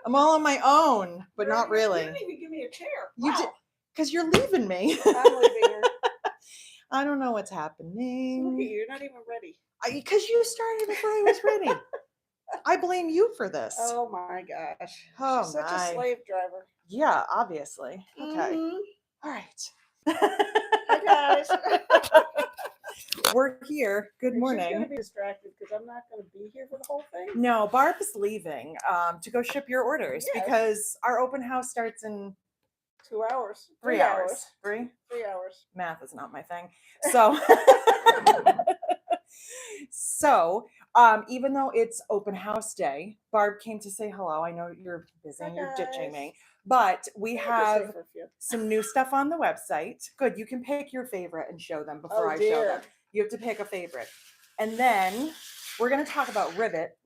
I'm all on my own, but not really. You didn't even give me a chair. You did, because you're leaving me. I'm leaving her. I don't know what's happening. Look at you. You're not even ready. Because you started before I was ready. I blame you for this. Oh my gosh. Oh, She's such a my. slave driver. Yeah, obviously. Okay. Mhm. All right. Hi guys. We're here. Good And morning. she's gonna be distracted because I'm not gonna be here for the whole thing. No, Barb is leaving to go ship your orders Yes. because our open house starts in 2 hours. 3 hours. 3? 3 hours. Math is not my thing. So, even though it's open house day, Barb came to say hello. I know you're busy and you're ditching me, but we have some new stuff on the website. Good. You can pick your favorite and show them before I show them. You have to pick a favorite. And then we're going to talk about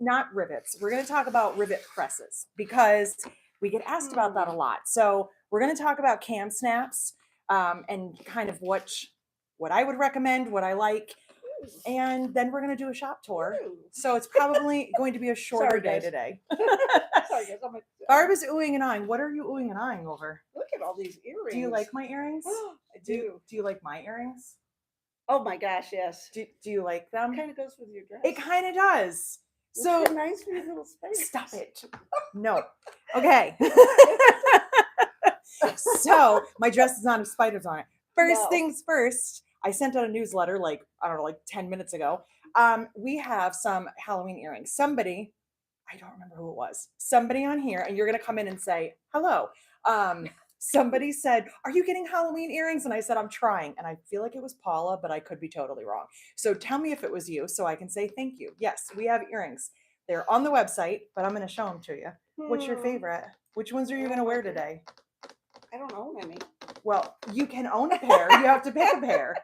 not rivets. We're going to talk about rivet presses because we get asked about that a lot. So we're going to talk about KamSnaps and kind of what I would recommend, what I like. And then we're going to do a shop tour. So it's probably going to be a shorter day today. Sorry, guys. Barb is oohing and eyeing. What are you oohing and eyeing over? Look at all these earrings. Do you like my earrings? I do. Do you like my earrings? Oh my gosh, yes. Do you like them? It kind of goes with your dress. It kind of does. So nice little space. Stop it. No. Okay. So my dress does not have spiders on it. First things first, I sent out a newsletter like 10 minutes ago. We have some Halloween earrings. Somebody, I don't remember who it was, somebody on here, and you're going to come in and say, hello. Somebody said, are you getting Halloween earrings? And I said, I'm trying. And I feel like it was Paula, but I could be totally wrong. So tell me if it was you so I can say thank you. Yes, we have earrings. They're on the website, but I'm going to show them to you. What's your favorite? Which ones are you going to wear today? I don't own any. Well, you can own a pair. You have to pick a pair.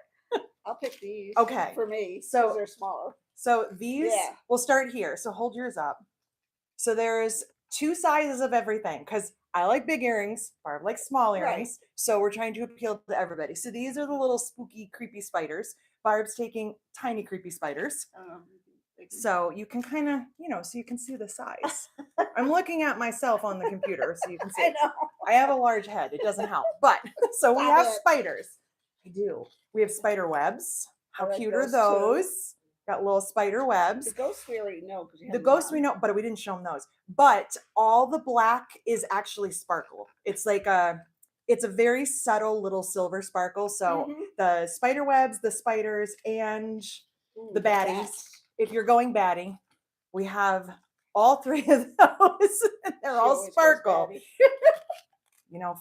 I'll pick these. Okay. For me, so they're smaller. So these, we'll start here. So hold yours up. So there's 2 sizes of everything because I like big earrings. Barb likes small earrings. Right. So we're trying to appeal to everybody. So these are the little spooky, creepy spiders. Barb's taking tiny, creepy spiders. So you can kind of, so you can see the size. I'm looking at myself on the computer so you can see. I know. I have a large head. It doesn't help. But so we have spiders. I do. We have spider webs. How cute are those? Got little spider webs. The ghosts we already know. The ghosts we know, but we didn't show them those. But all the black is actually sparkle. It's like it's a very subtle little silver sparkle. So the spider webs, the spiders, and the baddies. If you're going baddie, we have all 3 of those. They're all sparkle.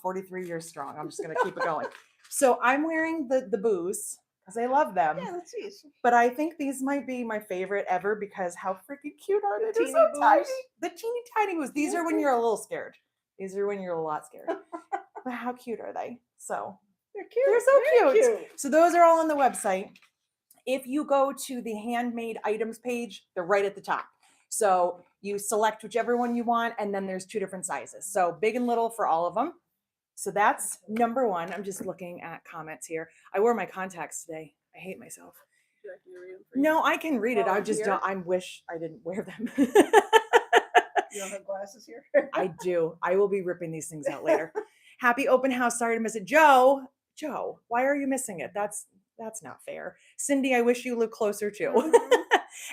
43 years strong. I'm just going to keep it going. So I'm wearing the boos because I love them. Yeah, let's see. But I think these might be my favorite ever because how freaking cute are they? They're so tiny. The teeny tiny boos. These are when you're a little scared. These are when you're a lot scared. But how cute are they? So they're cute. They're so cute. So those are all on the website. If you go to the handmade items page, they're right at the top. So you select whichever one you want, and then there's 2 different sizes. So big and little for all of them. So that's number 1. I'm just looking at comments here. I wore my contacts today. I hate myself. No, I can read it. I just don't. I wish I didn't wear them. You don't have glasses here? I do. I will be ripping these things out later. Happy open house. Sorry to miss it. Joe, why are you missing it? That's not fair. Cindy, I wish you lived closer too.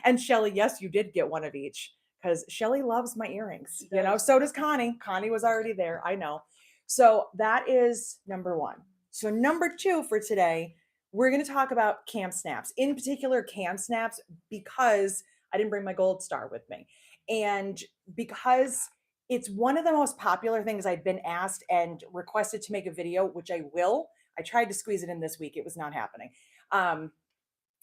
And Shelly, yes, you did get one of each because Shelly loves my earrings. So does Connie. Connie was already there. I know. So that is number 1. So number 2 for today, we're going to talk about KamSnaps. In particular, KamSnaps because I didn't bring my gold star with me. And because it's one of the most popular things I've been asked and requested to make a video, which I will. I tried to squeeze it in this week. It was not happening.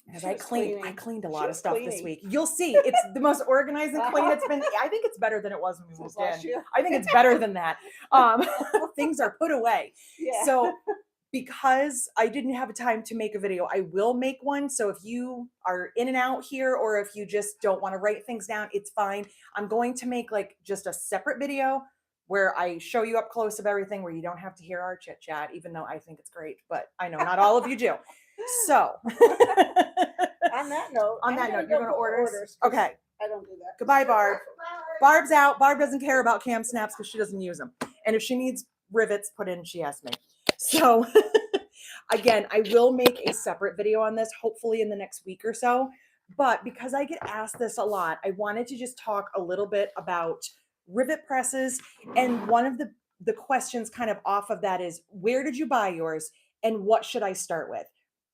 Because I cleaned a lot of stuff this week. You'll see. It's the most organized and clean it's been. I think it's better than it was when we moved in. I think it's better than that. Things are put away. Yeah. So because I didn't have time to make a video, I will make one. So if you are in and out here, or if you just don't want to write things down, it's fine. I'm going to make like just a separate video where I show you up close of everything, where you don't have to hear our chit chat, even though I think it's great, but I know not all of you do. So on that note, you're going to order? Okay. I don't do that. Goodbye, Barb. Barb's out. Barb doesn't care about KamSnaps because she doesn't use them. And if she needs rivets put in, she asks me. So again, I will make a separate video on this, hopefully in the next week or so. But because I get asked this a lot, I wanted to just talk a little bit about rivet presses. And one of the questions kind of off of that is, where did you buy yours and what should I start with?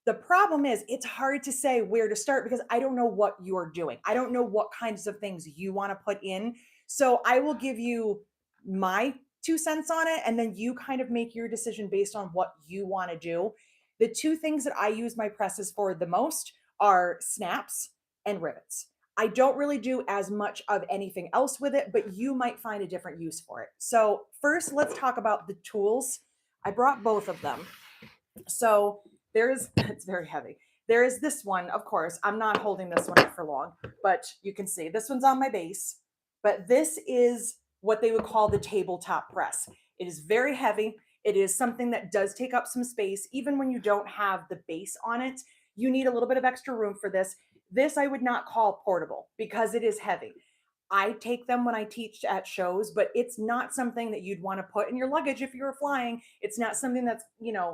The problem is it's hard to say where to start because I don't know what you're doing. I don't know what kinds of things you want to put in. So I will give you my 2 cents on it, and then you kind of make your decision based on what you want to do. The two things that I use my presses for the most are snaps and rivets. I don't really do as much of anything else with it, but you might find a different use for it. So first, let's talk about the tools. I brought both of them. So there's, it's very heavy. There is this one, of course, I'm not holding this one up for long, but you can see this one's on my base, but this is what they would call the tabletop press. It is very heavy. It is something that does take up some space. Even when you don't have the base on it, you need a little bit of extra room for this. This I would not call portable because it is heavy. I take them when I teach at shows, but it's not something that you'd want to put in your luggage if you were flying. It's not something that's,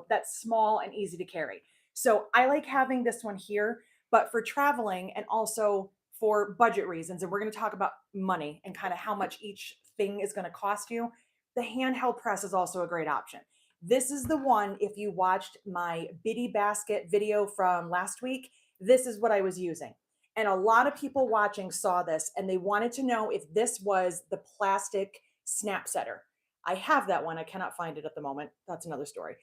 that's small and easy to carry. So I like having this one here, but for traveling and also for budget reasons, and we're going to talk about money and kind of how much each thing is going to cost you, the handheld press is also a great option. This is the one, if you watched my Biddy basket video from last week, this is what I was using. And a lot of people watching saw this and they wanted to know if this was the plastic snap setter. I have that one. I cannot find it at the moment. That's another story.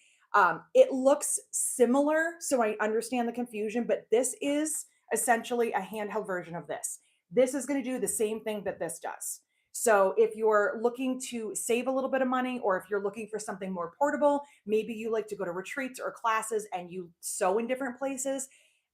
It looks similar, so I understand the confusion, but this is essentially a handheld version of this. This is going to do the same thing that this does. So if you're looking to save a little bit of money, or if you're looking for something more portable, maybe you like to go to retreats or classes and you sew in different places.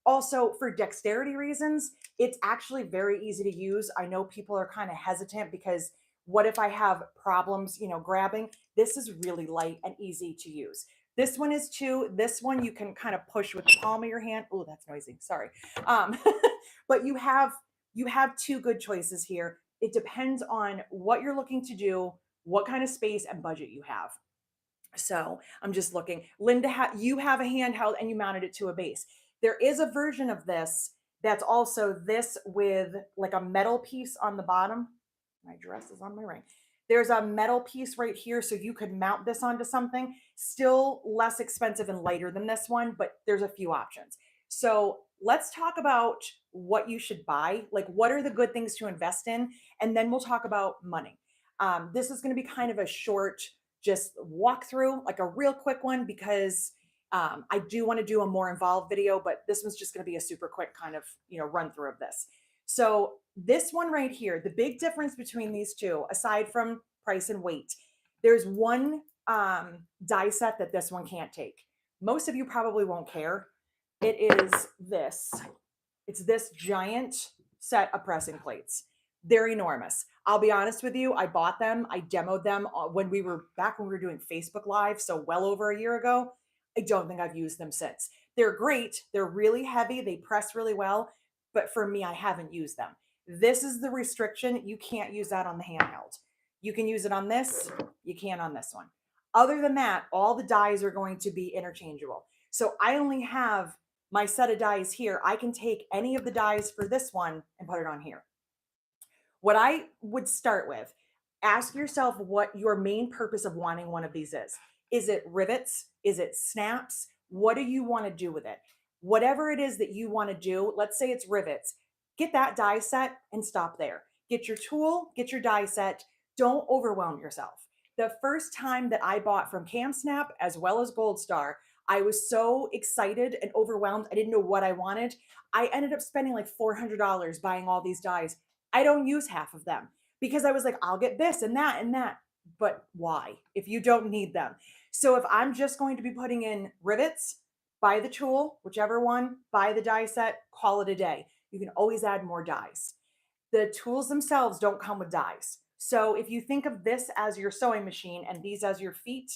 Also, for dexterity reasons, it's actually very easy to use. I know people are kind of hesitant because what if I have problems, grabbing? This is really light and easy to use. This one is too. This one you can kind of push with the palm of your hand. Oh, that's noisy. Sorry. Um, but you have two good choices here. It depends on what you're looking to do, what kind of space and budget you have. So I'm just looking. Linda, you have a handheld and you mounted it to a base. There is a version of this that's also this with like a metal piece on the bottom. My dress is on my ring. There's a metal piece right here, so you could mount this onto something. Still less expensive and lighter than this one, but there's a few options. So let's talk about what you should buy. Like, what are the good things to invest in? And then we'll talk about money. This is going to be kind of a short, just walk through, like a real quick one, because I do want to do a more involved video, but this one's just going to be a super quick kind of, run through of this. So this one right here, the big difference between these two, aside from price and weight, there's one die set that this one can't take. Most of you probably won't care. It is this. It's this giant set of pressing plates. They're enormous. I'll be honest with you. I bought them. I demoed them when we were doing Facebook Live. So well over a year ago. I don't think I've used them since. They're great. They're really heavy. They press really well. But for me, I haven't used them. This is the restriction. You can't use that on the handheld. You can use it on this. You can't on this one. Other than that, all the dies are going to be interchangeable. So I only have my set of dies here. I can take any of the dies for this one and put it on here. What I would start with, ask yourself what your main purpose of wanting one of these is. Is it rivets? Is it snaps? What do you want to do with it? Whatever it is that you want to do, let's say it's rivets, get that die set and stop there. Get your tool, get your die set. Don't overwhelm yourself. The first time that I bought from KamSnap as well as Gold Star, I was so excited and overwhelmed. I didn't know what I wanted. I ended up spending like $400 buying all these dies. I don't use half of them because I was like, I'll get this and that and that. But why? If you don't need them. So if I'm just going to be putting in rivets, buy the tool, whichever one, buy the die set, call it a day. You can always add more dies. The tools themselves don't come with dies. So if you think of this as your sewing machine and these as your feet,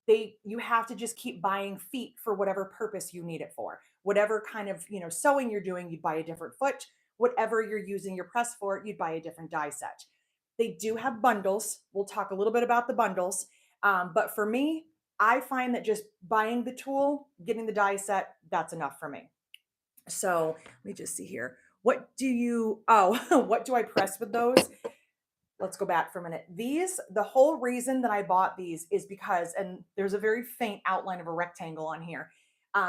you have to just keep buying feet for whatever purpose you need it for. Whatever kind of, sewing you're doing, you'd buy a different foot. Whatever you're using your press for, you'd buy a different die set. They do have bundles. We'll talk a little bit about the bundles. But for me, I find that just buying the tool, getting the die set, that's enough for me. So let me just see here. What do I press with those? Let's go back for a minute. The whole reason that I bought these is because, and there's a very faint outline of a rectangle on here.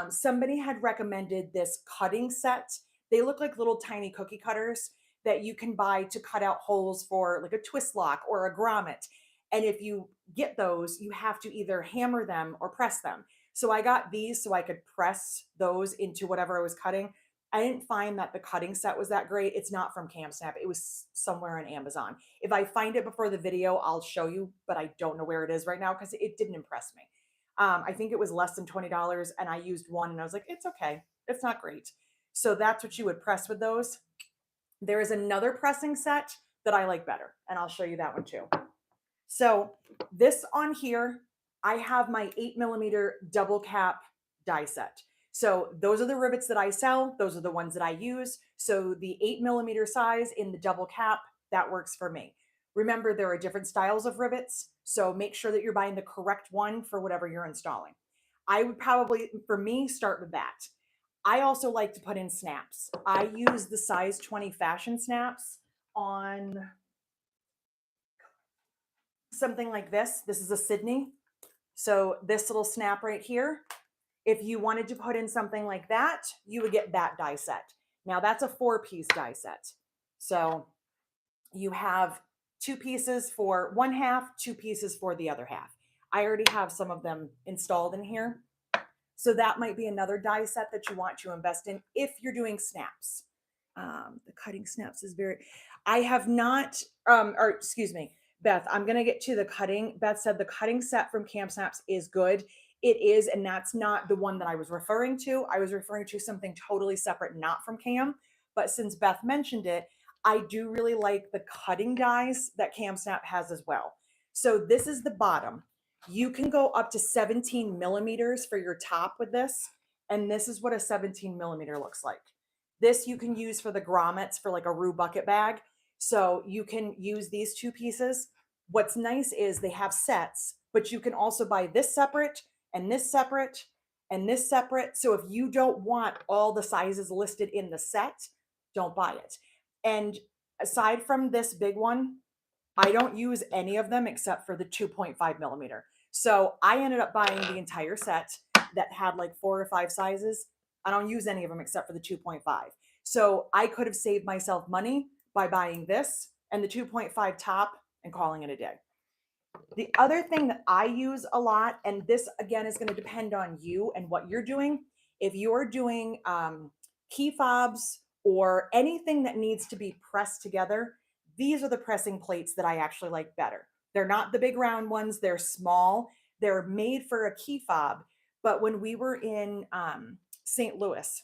Somebody had recommended this cutting set. They look like little tiny cookie cutters that you can buy to cut out holes for like a twist lock or a grommet. And if you get those, you have to either hammer them or press them. So I got these so I could press those into whatever I was cutting. I didn't find that the cutting set was that great. It's not from KamSnap. It was somewhere on Amazon. If I find it before the video, I'll show you, but I don't know where it is right now because it didn't impress me. I think it was less than $20 and I used one and I was like, it's okay. It's not great. So that's what you would press with those. There is another pressing set that I like better, and I'll show you that one too. So this on here, I have my 8mm double cap die set. So those are the rivets that I sell. Those are the ones that I use. So the 8mm size in the double cap, that works for me. Remember, there are different styles of rivets. So make sure that you're buying the correct one for whatever you're installing. I would probably, for me, start with that. I also like to put in snaps. I use the size 20 fashion snaps on something like this. This is a Sydney. So this little snap right here, if you wanted to put in something like that, you would get that die set. Now that's a 4-piece die set. So you have 2 pieces for one half, 2 pieces for the other half. I already have some of them installed in here. So that might be another die set that you want to invest in if you're doing snaps. The cutting snaps is I have not, or excuse me, Beth, I'm going to get to the cutting. Beth said the cutting set from KamSnaps is good. It is, and that's not the one that I was referring to. I was referring to something totally separate, not from Kam. But since Beth mentioned it, I do really like the cutting dies that KamSnap has as well. So this is the bottom. You can go up to 17mm for your top with this. And this is what a 17mm looks like. This you can use for the grommets for like a roux bucket bag. So you can use these 2 pieces. What's nice is they have sets, but you can also buy this separate and this separate and this separate. So if you don't want all the sizes listed in the set, don't buy it. And aside from this big one, I don't use any of them except for the 2.5mm. So I ended up buying the entire set that had like 4 or 5 sizes. I don't use any of them except for the 2.5. So I could have saved myself money by buying this and the 2.5 top and calling it a day. The other thing that I use a lot, and this again is going to depend on you and what you're doing. If you're doing key fobs or anything that needs to be pressed together, these are the pressing plates that I actually like better. They're not the big round ones, they're small. They're made for a key fob. But when we were in St. Louis,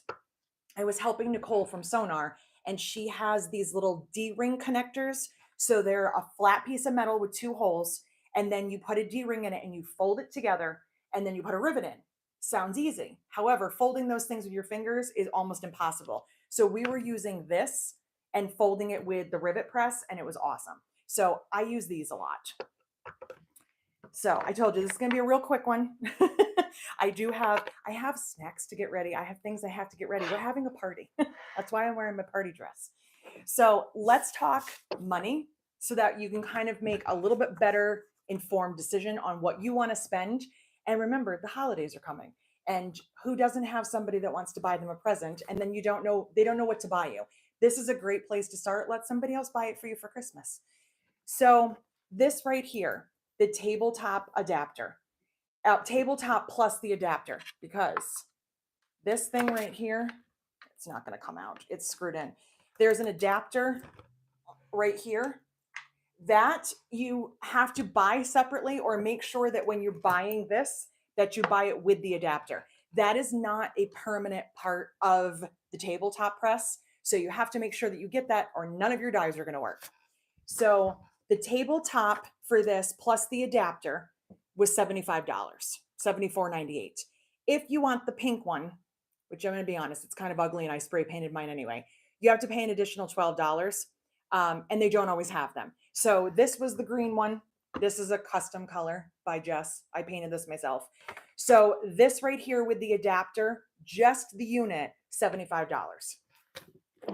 I was helping Nicole from Sonar, and she has these little D-ring connectors. So they're a flat piece of metal with 2 holes, and then you put a D-ring in it and you fold it together, and then you put a rivet in. Sounds easy. However, folding those things with your fingers is almost impossible. So we were using this and folding it with the rivet press, and it was awesome. So I use these a lot. So I told you this is going to be a real quick one. I have snacks to get ready. I have things I have to get ready. We're having a party. That's why I'm wearing my party dress. So let's talk money so that you can kind of make a little bit better informed decision on what you want to spend. And remember, the holidays are coming. And who doesn't have somebody that wants to buy them a present and then they don't know what to buy you? This is a great place to start. Let somebody else buy it for you for Christmas. So this right here, the tabletop adapter, tabletop plus the adapter, because this thing right here, it's not going to come out. It's screwed in. There's an adapter right here that you have to buy separately, or make sure that when you're buying this, that you buy it with the adapter. That is not a permanent part of the tabletop press. So you have to make sure that you get that, or none of your dies are going to work. So the tabletop for this plus the adapter was $75, $74.98. If you want the pink one, which I'm going to be honest, it's kind of ugly and I spray painted mine anyway, you have to pay an additional $12. And they don't always have them. So this was the green one. This is a custom color by Jess. I painted this myself. So this right here with the adapter, just the unit, $75.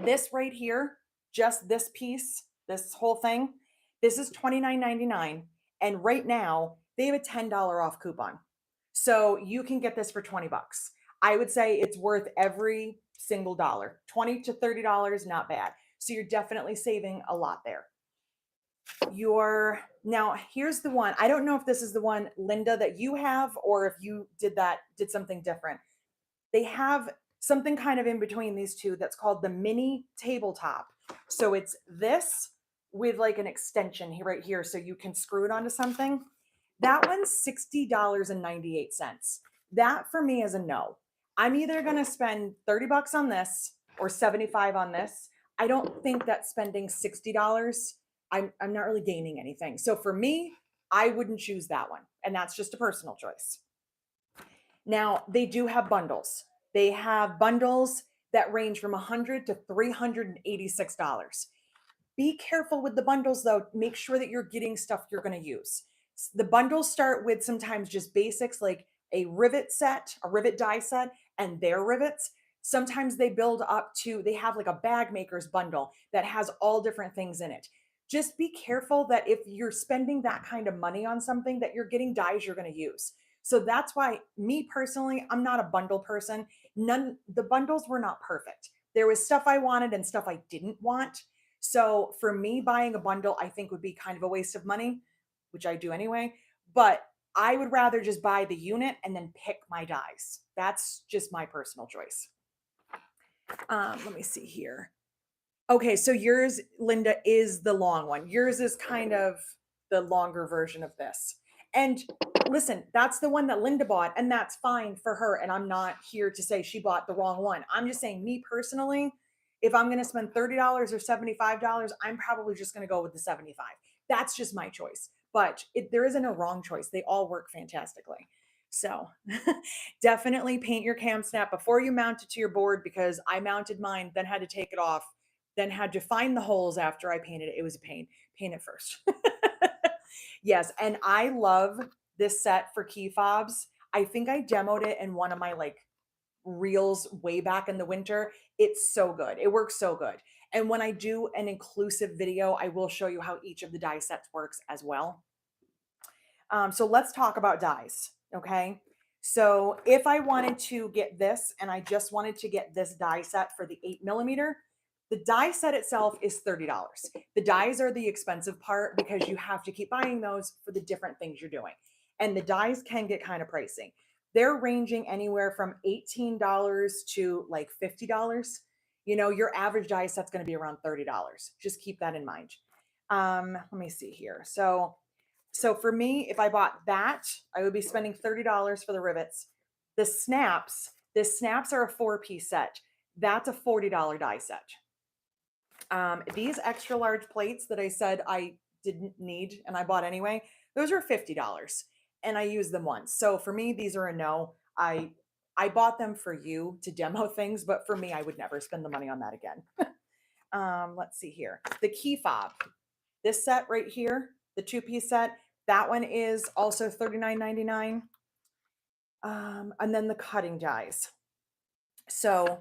This right here, just this piece, this whole thing, this is $29.99. And right now they have a $10 off coupon. So you can get this for 20 bucks. I would say it's worth every single dollar. 20 to $30, not bad. So you're definitely saving a lot there. Now here's the one. I don't know if this is the one, Linda, that you have, or if you did something different. They have something kind of in between these two that's called the mini tabletop. So it's this with like an extension here, right here, so you can screw it onto something. That one's $60.98. That for me is a no. I'm either going to spend 30 bucks on this or 75 on this. I don't think that spending $60, I'm not really gaining anything. So for me, I wouldn't choose that one. And that's just a personal choice. Now, they do have bundles. They have bundles that range from $100 to $386. Be careful with the bundles though. Make sure that you're getting stuff you're going to use. The bundles start with sometimes just basics like a rivet set, a rivet die set, and their rivets. Sometimes they build up to, they have like a bag maker's bundle that has all different things in it. Just be careful that if you're spending that kind of money on something, that you're getting dies you're going to use. So that's why, me personally, I'm not a bundle person. The bundles were not perfect. There was stuff I wanted and stuff I didn't want. So for me, buying a bundle, I think would be kind of a waste of money, which I do anyway. But I would rather just buy the unit and then pick my dies. That's just my personal choice. Let me see here. Okay, so yours, Linda, is the long one. Yours is kind of the longer version of this. And listen, that's the one that Linda bought, and that's fine for her. And I'm not here to say she bought the wrong one. I'm just saying, me personally, if I'm going to spend $30 or $75, I'm probably just going to go with the 75. That's just my choice. But there isn't a wrong choice. They all work fantastically. So definitely paint your KamSnap before you mount it to your board, because I mounted mine, then had to take it off, then had to find the holes after I painted it. It was a pain. Paint it first. Yes, and I love this set for key fobs. I think I demoed it in one of my like reels way back in the winter. It's so good. It works so good. And when I do an inclusive video, I will show you how each of the die sets works as well. So let's talk about dies. Okay. So if I wanted to get this and I just wanted to get this die set for the 8mm, the die set itself is $30. The dies are the expensive part because you have to keep buying those for the different things you're doing. And the dies can get kind of pricey. They're ranging anywhere from $18 to like $50. You know, your average die set's going to be around $30. Just keep that in mind. Let me see here. So for me, if I bought that, I would be spending $30 for the rivets. The snaps are a 4-piece set. That's a $40 die set. These extra large plates that I said I didn't need and I bought anyway, those are $50 and I use them once. So for me, these are a no. I bought them for you to demo things, but for me, I would never spend the money on that again. Let's see here. The key fob, this set right here, the 2-piece set, that one is also $39.99. And then the cutting dies. So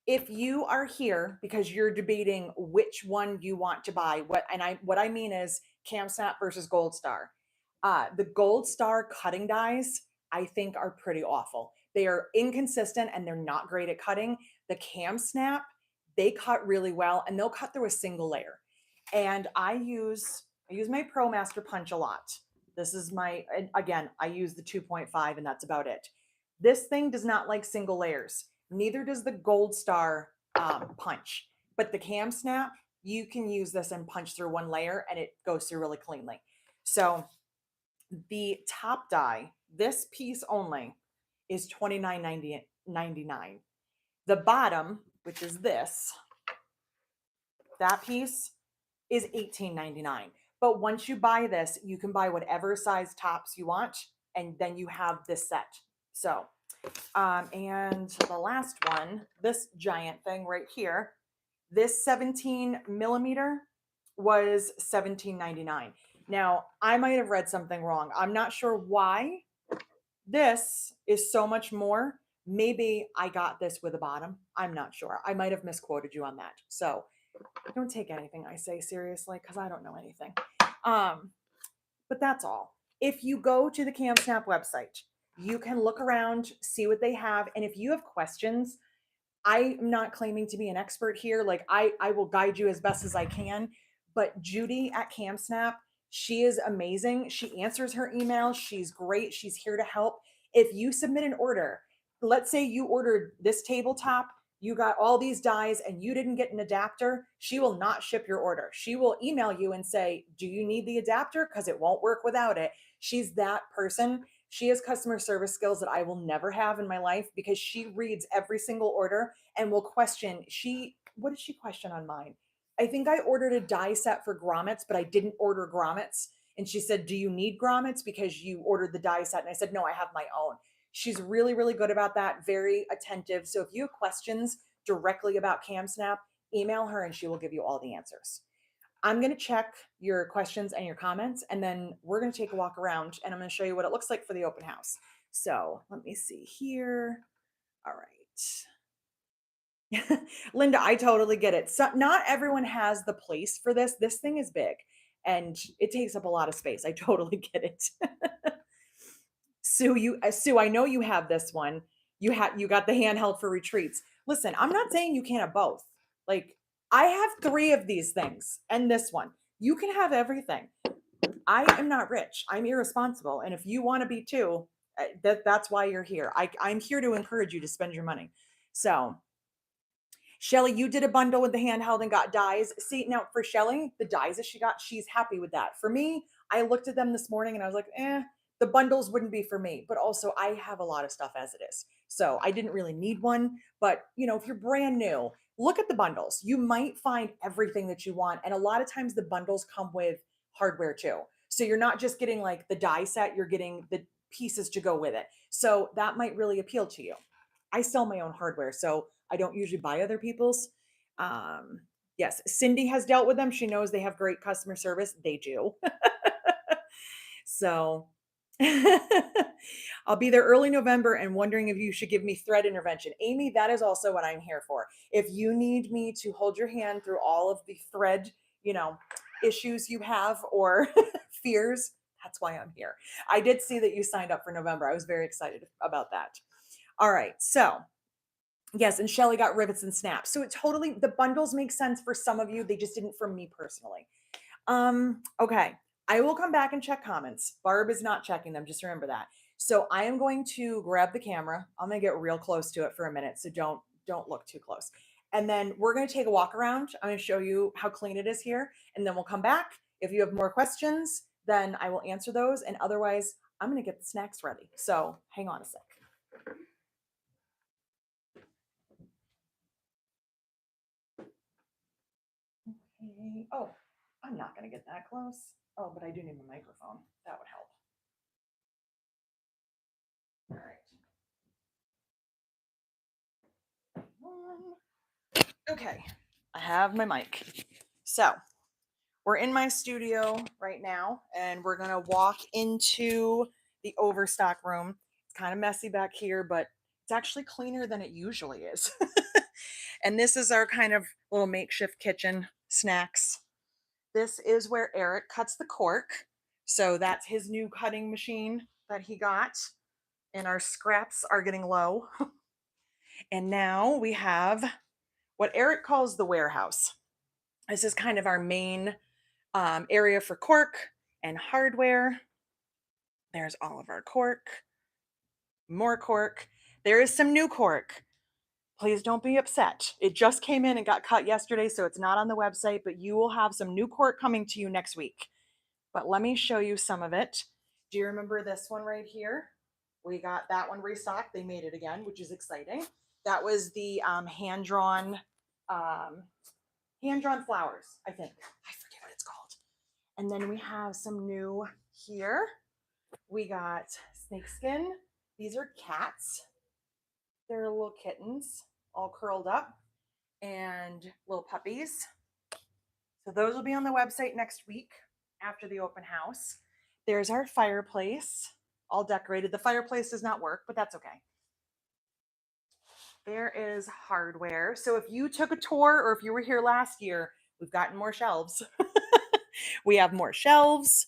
if you are here because you're debating which one you want to buy, what I mean is KamSnap versus Gold Star. The Gold Star cutting dies, I think, are pretty awful. They are inconsistent and they're not great at cutting. The KamSnap, they cut really well and they'll cut through a single layer. And I use my ProMaster punch a lot. This is again, I use the 2.5 and that's about it. This thing does not like single layers. Neither does the Gold Star punch. But the KamSnap, you can use this and punch through one layer and it goes through really cleanly. So the top die, this piece only, is $29.99. The bottom, which is this, that piece is $18.99. But once you buy this, you can buy whatever size tops you want, and then you have this set. So, and the last one, this giant thing right here, this 17mm, was $17.99. Now, I might have read something wrong. I'm not sure why this is so much more. Maybe I got this with a bottom. I'm not sure. I might have misquoted you on that. So don't take anything I say seriously because I don't know anything. But that's all. If you go to the KamSnap website, you can look around, see what they have. And if you have questions, I am not claiming to be an expert here. Like I will guide you as best as I can. But Judy at KamSnap, she is amazing. She answers her emails. She's great. She's here to help. If you submit an order, let's say you ordered this tabletop, you got all these dies and you didn't get an adapter, she will not ship your order. She will email you and say, "Do you need the adapter? Because it won't work without it." She's that person. She has customer service skills that I will never have in my life because she reads every single order and will question. What did she question on mine? I think I ordered a die set for grommets, but I didn't order grommets. And she said, "Do you need grommets because you ordered the die set?" And I said, "No, I have my own." She's really, really good about that, very attentive. So if you have questions directly about KamSnap, email her and she will give you all the answers. I'm going to check your questions and your comments, and then we're going to take a walk around and I'm going to show you what it looks like for the open house. So let me see here. All right. Linda, I totally get it. So not everyone has the place for this. This thing is big and it takes up a lot of space. I totally get it. Sue, I know you have this one. You got the handheld for retreats. Listen, I'm not saying you can't have both. Like I have 3 of these things and this one. You can have everything. I am not rich. I'm irresponsible. And if you want to be too, that's why you're here. I'm here to encourage you to spend your money. So Shelly, you did a bundle with the handheld and got dies. See, now for Shelly, the dies that she got, she's happy with that. For me, I looked at them this morning and I was like, the bundles wouldn't be for me. But also, I have a lot of stuff as it is. So I didn't really need one. But, if you're brand new, look at the bundles. You might find everything that you want. And a lot of times the bundles come with hardware too. So you're not just getting like the die set, you're getting the pieces to go with it. So that might really appeal to you. I sell my own hardware, so I don't usually buy other people's. Um, yes, Cindy has dealt with them. She knows they have great customer service. They do. So I'll be there early November and wondering if you should give me thread intervention. Amy, that is also what I'm here for. If you need me to hold your hand through all of the thread, issues you have or fears, that's why I'm here. I did see that you signed up for November. I was very excited about that. All right. So, yes, and Shelly got rivets and snaps. So the bundles make sense for some of you. They just didn't for me personally. Okay. I will come back and check comments. Barb is not checking them. Just remember that. So I am going to grab the camera. I'm going to get real close to it for a minute. So don't look too close. And then we're going to take a walk around. I'm going to show you how clean it is here. And then we'll come back. If you have more questions, then I will answer those. And otherwise, I'm going to get the snacks ready. So hang on a sec. Okay. Oh, I'm not going to get that close. Oh, but I do need my microphone. That would help. All right. Okay. I have my mic. So we're in my studio right now and we're going to walk into the overstock room. It's kind of messy back here, but it's actually cleaner than it usually is. And this is our kind of little makeshift kitchen snacks. This is where Eric cuts the cork. So that's his new cutting machine that he got. And our scraps are getting low. And now we have what Eric calls the warehouse. This is kind of our main area for cork and hardware. There's all of our cork, more cork. There is some new cork. Please don't be upset. It just came in and got cut yesterday, so it's not on the website, but you will have some new cork coming to you next week. But let me show you some of it. Do you remember this one right here? We got that one restocked. They made it again, which is exciting. That was the hand-drawn flowers, I think. I forget what it's called. And then we have some new here. We got snakeskin. These are cats. They're little kittens, all curled up, and little puppies. So those will be on the website next week after the open house. There's our fireplace, all decorated. The fireplace does not work, but that's okay. There is hardware. So if you took a tour or if you were here last year, we've gotten more shelves. We have more shelves.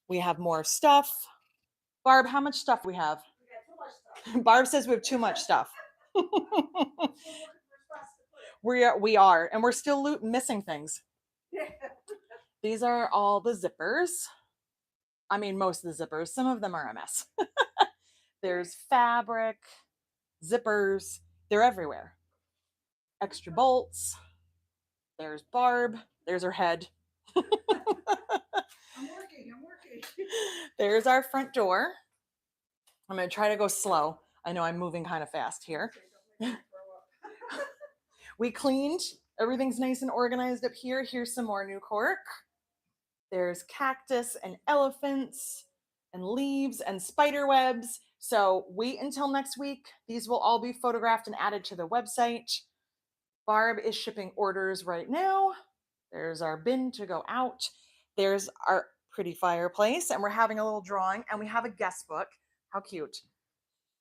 We have more stuff. Barb, how much stuff we have? We got too much stuff. Barb says we have too much stuff. We're looking for spots to put it. We are, and we're still missing things. Yeah. These are all the zippers. I mean, most of the zippers. Some of them are a mess. There's fabric, zippers. They're everywhere. Extra bolts. There's Barb. There's her head. I'm working. There's our front door. I'm going to try to go slow. I know I'm moving kind of fast here. We cleaned. Everything's nice and organized up here. Here's some more new cork. There's cactus and elephants and leaves and spider webs. So wait until next week. These will all be photographed and added to the website. Barb is shipping orders right now. There's our bin to go out. There's our pretty fireplace, and we're having a little drawing, and we have a guest book. How cute.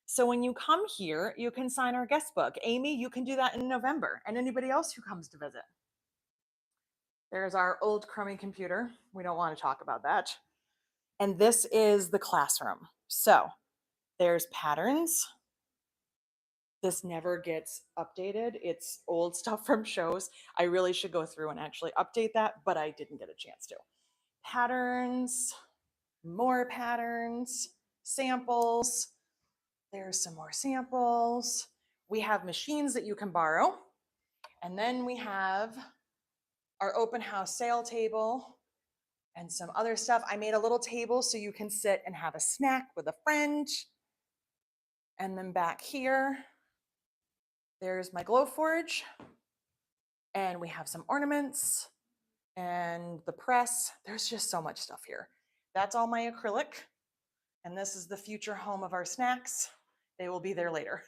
So when you come here, you can sign our guest book. Amy, you can do that in November, and anybody else who comes to visit. There's our old crummy computer. We don't want to talk about that. And this is the classroom. So there's patterns. This never gets updated. It's old stuff from shows. I really should go through and actually update that, but I didn't get a chance to. Patterns, more patterns, samples. There's some more samples. We have machines that you can borrow. And then we have our open house sale table and some other stuff. I made a little table so you can sit and have a snack with a friend. And then back here, there's my Glowforge. And we have some ornaments and the press. There's just so much stuff here. That's all my acrylic. And this is the future home of our snacks. They will be there later.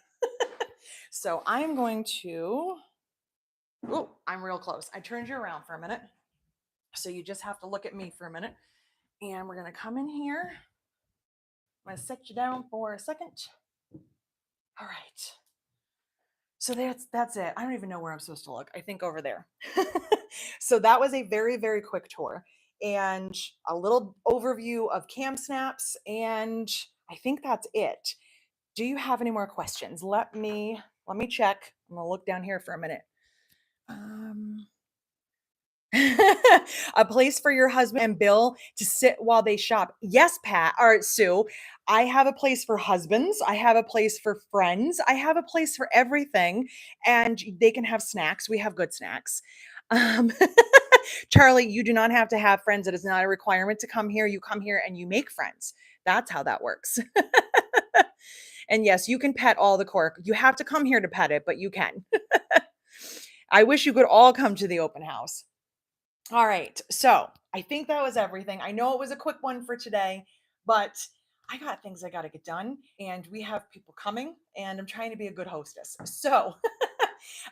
So I'm going to, oh, I'm real close. I turned you around for a minute. So you just have to look at me for a minute. And we're going to come in here. I'm going to set you down for a second. All right. So that's it. I don't even know where I'm supposed to look. I think over there. So that was a very, very quick tour and a little overview of KamSnaps. And I think that's it. Do you have any more questions? Let me check. I'm going to look down here for a minute. A place for your husband and Bill to sit while they shop. Yes, Pat or Sue. I have a place for husbands. I have a place for friends. I have a place for everything. And they can have snacks. We have good snacks. Charlie, you do not have to have friends. It is not a requirement to come here. You come here and you make friends. That's how that works. And yes, you can pet all the cork. You have to come here to pet it, but you can. I wish you could all come to the open house. All right. So I think that was everything. I know it was a quick one for today, but I got things I got to get done and we have people coming and I'm trying to be a good hostess. So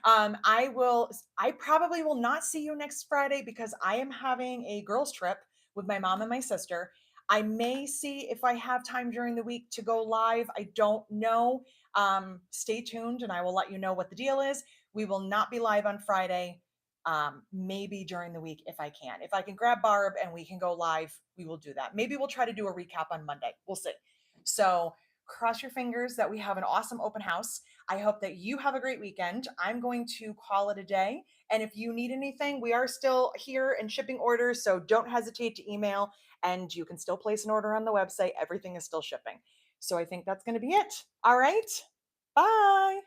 I probably will not see you next Friday because I am having a girls trip with my mom and my sister. I may see if I have time during the week to go live. I don't know. Stay tuned and I will let you know what the deal is. We will not be live on Friday. Maybe during the week if I can. If I can grab Barb and we can go live, we will do that. Maybe we'll try to do a recap on Monday. We'll see. So cross your fingers that we have an awesome open house. I hope that you have a great weekend. I'm going to call it a day. And if you need anything, we are still here and shipping orders. So don't hesitate to email and you can still place an order on the website. Everything is still shipping. So I think that's going to be it. All right. Bye.